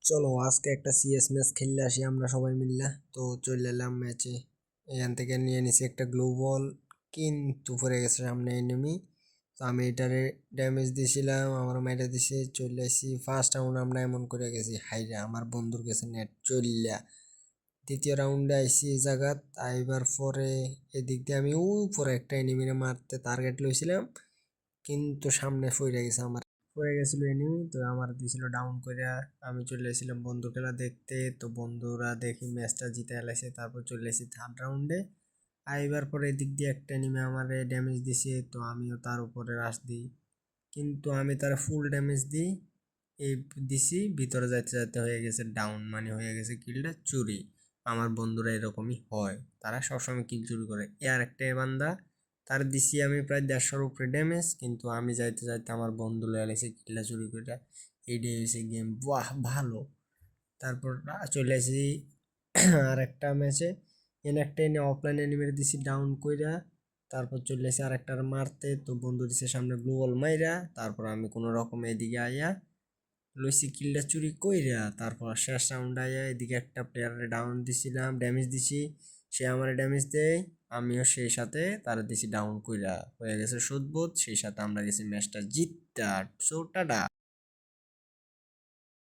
চলো আজকে একটা সিএস ম্যাচ খেললে আসি আমরা সবাই মিললে। তো চলে এলাম ম্যাচে। এখান থেকে নিয়ে নিছি একটা গ্লোবাল, কিন্তু পড়ে গেছে সামনে এনিমি। তো আমি এটারে ড্যামেজ দিয়েছিলাম, আমার মাইরা দিছে, চলে আসি ফার্স্ট রাউন্ড আমরা এমন করে গেছি হাইরা, আমার বন্ধুর কাছে নেট চললা। দ্বিতীয় রাউন্ডে আইসি এই জায়গাত আইবার পরে এদিক দিয়ে আমি উপরে একটা এনিমিরে মারতে টার্গেট লইছিলাম, কিন্তু সামনে পড়ে গেছে, আমার পড়ে গেছিল এনিমি, তো আমার দিছিল ডাউন কইরা। আমি চলে এসেছিলাম বন্ধু খেলা দেখতে, তো বন্ধুরা দেখি ম্যাচটা জিতে এলাইছে, তারপর চলে এসেছি থার্ড রাউন্ডে। আইবার পরে এদিক দিয়ে একটা এনিমি আমারে ড্যামেজ দিছে, তো আমিও তার উপরে রাশ দিই, কিন্তু আমি তার ফুল ড্যামেজ দিই, এই দিছি, ভিতরে যাইতে যাইতে হয়ে গেছে ডাউন, মানে হয়ে গেছে কিলটা চুরি। আমার বন্ধুরা এরকমই হয়, তারা সবসময় কিল চুরি করে। এর একটা বান্দা, তার দিছি আমি প্রায় 150-এর উপরে ড্যামেজ, কিন্তু আমি যাইতে যাইতে আমার বন্ধু লয়ে এসে কিলটা চুরি করে। এইটাই হয়েছে গেম, বাহ ভালো। তারপর চলে আসি আর একটা ম্যাচে, এনে একটা এনে অফলাইন এনিমের দিছি ডাউন কইরা। তারপর চলে আসি আর একটা মারতে, তো বন্ধু দিছে সামনে গ্লোবাল মাইরা, তারপর আমি কোনো রকম এদিকে আইয়া লইছি কিলটা চুরি কইরা। তারপর শেষ রাউন্ড আইয়া এদিকে একটা প্লেয়ারে ডাউন দিছিলাম, ড্যামেজ দিছি, সে আমার ড্যামেজ দেয়, আমিও সেই সাথে তার দিছি ডাউন কইরা। হয়ে গেছে শোধবোধ, সেই সাথে আমরা গেছি ম্যাচটা জিততে। So tata.